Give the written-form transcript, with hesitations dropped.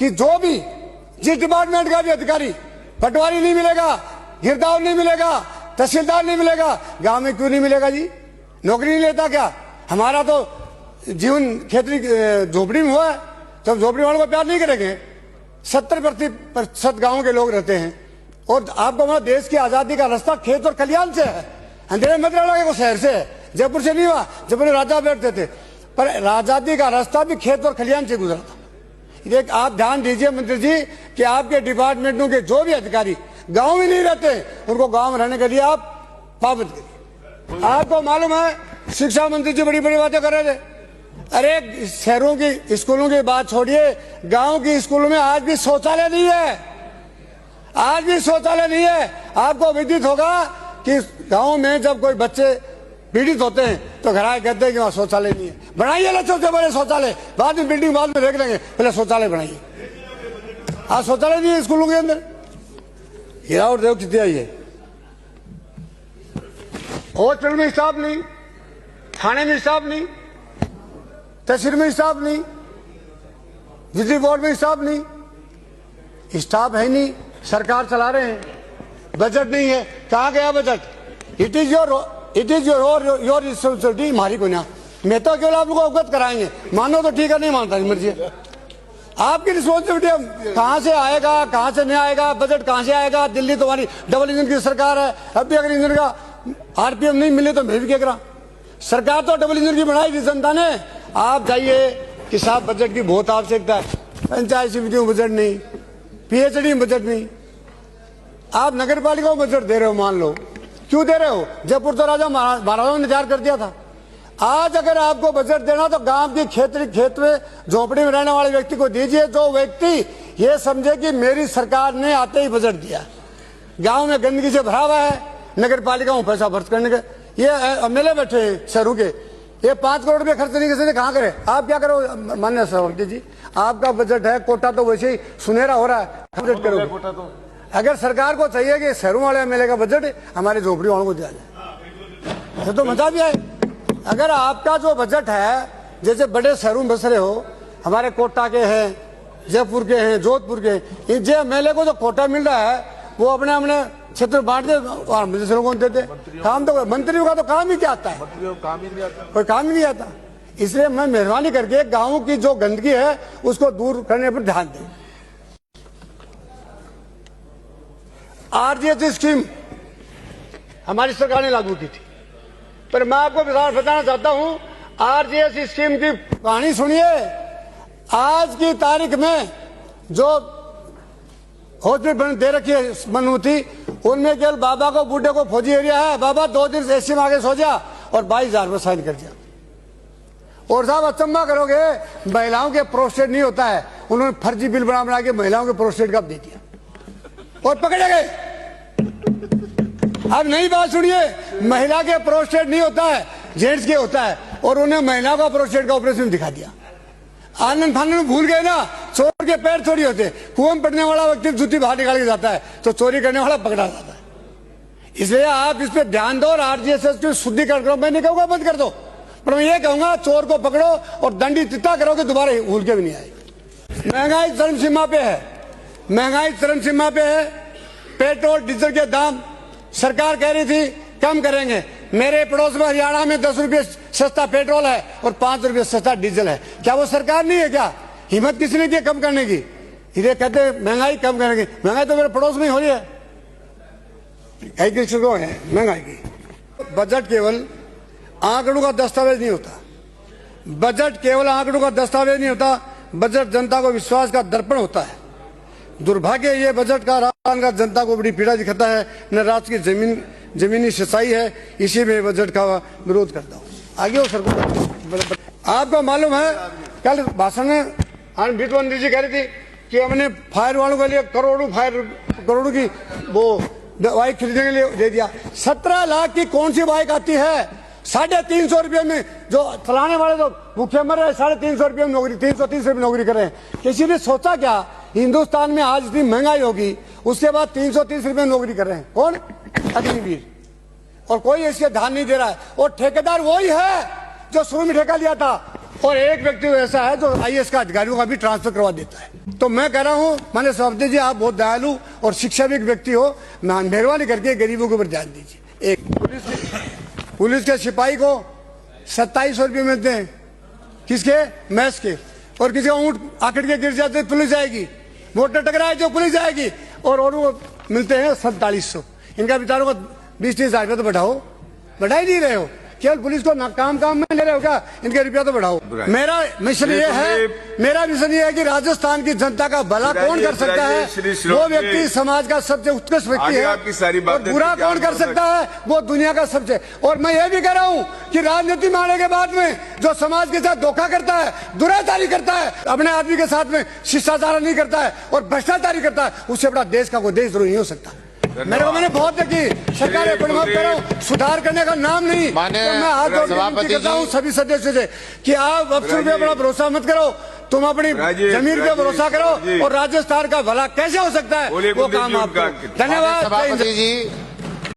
कि जो भी जिस डिपार्टमेंट का भी अधिकारी, पटवारी नहीं मिलेगा, गिरदावर नहीं मिलेगा, तहसीलदार नहीं मिलेगा, गांव में क्यों नहीं मिलेगा जी? नौकरी नहीं लेता क्या? हमारा तो जीवन खेती झोपड़ी में हुआ है, तो झोपड़ी वालों को प्यार नहीं करेंगे? 70% गाँव के लोग रहते हैं। और आपको हमारा देश की आजादी का रास्ता खेत और खलियान से है, अंधेरे मत लगे को शहर से है, जयपुर से नहीं हुआ। जयपुर में राजा बैठते थे, पर आजादी का रास्ता भी खेत और खलियान से गुजरा था। एक आप ध्यान दीजिए मंत्री जी कि आपके डिपार्टमेंटों के जो भी अधिकारी गांव में नहीं रहते, उनको गांव में रहने के लिए आप पाबंद करिए। आपको मालूम है शिक्षा मंत्री जी बड़ी बड़ी बातें कर रहे थे। अरे शहरों की स्कूलों की बात छोड़िए, गांव की स्कूलों में आज भी शौचालय नहीं है, आज भी शौचालय नहीं है। आपको विदित होगा कि गांव में जब कोई बच्चे पीड़ित होते हैं तो घर आए कहते हैं कि वहां शौचालय नहीं है। बनाइए ना सबसे बड़े शौचालय, बाद में बिल्डिंग बाद में देख लेंगे, पहले शौचालय बनाइए। आज शौचालय नहीं है स्कूलों के अंदर। गिरावट देखो कितनी आई है। हॉस्पिटल में स्टाफ नहीं, थाने में स्टाफ नहीं, तहसील में स्टाफ नहीं, बिजली बोर्ड में स्टाफ नहीं, स्टाफ है नहीं, सरकार चला रहे हैं, बजट नहीं है। कहाँ गया budget? It is your responsibility, हमारी को ना। मैं तो केवल आप लोगों को अवगत कराएंगे, मानो तो ठीक है, नहीं मानता मर्जी आपकी रिस्पॉन्सिबिलिटी। कहाँ से आएगा, कहाँ से नहीं आएगा, बजट कहाँ से आएगा? दिल्ली तुम्हारी डबल इंजन की सरकार है, अब भी अगर इंजन का आरपीएम नहीं मिले तो मैं भी क्या करा? सरकार तो डबल इंजन की बनाई थी जनता ने। आप जाइए कि साहब बजट की बहुत आवश्यकता है, पंचायत समितियों में बजट नहीं, पीएचडी में बजट नहीं। आप नगर पालिका को बजट दे रहे हो, मान लो, क्यों दे रहे हो? जयपुर तो राजा महाराजाओं ने तैयार कर दिया था। आज अगर आपको बजट देना तो गांव की खेत में झोपड़ी में रहने वाले व्यक्ति को दीजिए, जो व्यक्ति ये समझे कि मेरी सरकार ने आते ही बजट दिया। गांव में गंदगी से भरा हुआ है, नगर पालिका में पैसा खर्च करने के ये एमएलए बैठे हैं शहरों के, ये 5 करोड़ रुपए खर्च नहीं कर सकते, कहाँ करे? आप क्या करो माननीय सभापति जी, आपका बजट है, कोटा तो वैसे ही सुनहरा हो रहा है, बजट करोगे कोटा तो। अगर सरकार को चाहिए कि शहरों वाले एमएलए का बजट हमारे झोपड़ी वालों को दिया जाए तो मजा भी आए। अगर आपका जो बजट है, जैसे बड़े शहरों में बस रहे हो, हमारे कोटा के हैं, जयपुर के हैं, जोधपुर के हैं, इन एमएलए को जो कोटा मिल रहा है वो अपने अपने क्षेत्र बांट दे और मिनिस्टरों को देते। काम तो मंत्रियों का तो काम ही क्या आता है, कोई काम ही नहीं आता। इसलिए मैं मेहरबानी करके गाँव की जो गंदगी है उसको दूर करने पर ध्यान दें। आरजीएस स्कीम हमारी सरकार ने लागू की थी, पर मैं आपको बताना चाहता हूं, आरजीएस स्कीम की कहानी सुनिए। आज की तारीख में जो हॉस्पिटल दे रखी है मनूती, उनमें केवल बाबा को, बूढ़े को फौजी एरिया है, बाबा 2 दिन से एसी में आगे सो जा और 22,000 में साइन कर दिया। और साहब अचंबा करोगे, महिलाओं के प्रोस्टेट नहीं होता है, उन्होंने फर्जी बिल बना के महिलाओं के प्रोस्टेट का दे दिया और पकड़े गए। अब नई बात सुनिए, महिला के प्रोस्टेट नहीं होता है, जेंट्स के होता है, और उन्हें महिला का प्रोस्टेट का ऑपरेशन दिखा दिया। आनंद फानंद में भूल गए ना, चोर के पैर थोड़ी होते। कुएं में पड़ने वाला व्यक्ति जूती बाहर निकाल के जाता है तो चोरी करने वाला पकड़ा जाता है। इसलिए आप इस पे ध्यान दो और आरजीएस की शुद्धिकरण करो। मैं नहीं कहूंगा बंद कर दो, पर मैं ये कहूंगा चोर को पकड़ो और दंडित तिता करोगे, दोबारा भूल के भी नहीं आएगी। महंगाई चरम सीमा पे है, महंगाई चरम सीमा पे है। पेट्रोल डीजल के दाम सरकार कह रही थी कम करेंगे। मेरे पड़ोस में हरियाणा में 10 रुपये सस्ता पेट्रोल है और 5 रुपये सस्ता डीजल है। क्या वो सरकार नहीं है क्या? हिम्मत किसने की कम करने की? ये कहते महंगाई कम करेंगे। महंगाई तो मेरे पड़ोस में ही हो रही है, कई कृषकों है महंगाई की। बजट केवल आंकड़ों का दस्तावेज नहीं होता, बजट केवल आंकड़ों का दस्तावेज नहीं होता, बजट जनता को विश्वास का दर्पण होता है। दुर्भाग्य ये बजट का राजस्थान का जनता को बड़ी पीड़ा दिखाता है। न राज्य की जमीनी सच्चाई है, इसी में बजट का विरोध करता हूँ। आगे हो सर। आपको मालूम है कल भाषण में वित्त मंत्री जी कह रही थी कि हमने फायर वालों के लिए करोड़ों की वो बाइक खरीदने के लिए दे दिया। 17 लाख की कौन सी बाइक आती है? 350 रुपये में जो चलाने वाले तो भूखे मर रहे, 350 रुपये में नौकरी, 330 रुपये नौकरी कर रहे हैं। किसी ने सोचा क्या हिंदुस्तान में आज इतनी महंगाई होगी, उसके बाद 330 रुपये नौकरी कर रहे हैं कौन? अग्निवीर। और कोई इसके ध्यान नहीं दे रहा है। और ठेकेदार वही है जो शुरू में ठेका लिया था, और एक व्यक्ति ऐसा है जो आईएएस का अधिकारियों का भी ट्रांसफर करवा देता है। तो मैं कह रहा हूं, माननीय सभापति जी, आप बहुत दयालु और शिक्षाविद व्यक्ति हो, मेहरबानी करके गरीबों के ऊपर ध्यान दीजिए। एक पुलिस के सिपाही को 2700 रुपये मिलते हैं, किसके? मैस के। और किसी का ऊँट आकड़ के गिर जाते पुलिस जाएगी, मोटर टकराए जो पुलिस जाएगी, और वो मिलते हैं 4700। इनका बेचारों को 20-30 हजार रुपये तो बढ़ा ही नहीं रहे हो, केवल पुलिस को काम में ले रहे हो क्या? इनके रुपया तो बढ़ाओ। मेरा मिशन ये है कि राजस्थान की जनता का भला कौन कर सकता है? वो व्यक्ति समाज का सबसे उत्कृष्ट व्यक्ति है, और बुरा कौन कर सकता है? वो दुनिया का सबसे। और मैं ये भी कह रहा हूँ कि राजनीति में आने के बाद में जो समाज के साथ धोखा करता है, दुराचारी करता है, अपने आदमी के साथ में शिष्टाचार नहीं करता है और भ्रष्टाचारी करता है, उससे बड़ा देश का कोई देशद्रोही नहीं हो सकता। मैंने बहुत देखी सरकार करो, सुधार करने का नाम नहीं। तो मैं हाथ जोड़ के विनती करता हूँ सभी सदस्यों से कि आप अफसर पे बड़ा भरोसा मत करो, तुम अपनी जमीन पे भरोसा करो, और राजस्थान का भला कैसे हो सकता है वो काम आप करो। धन्यवाद।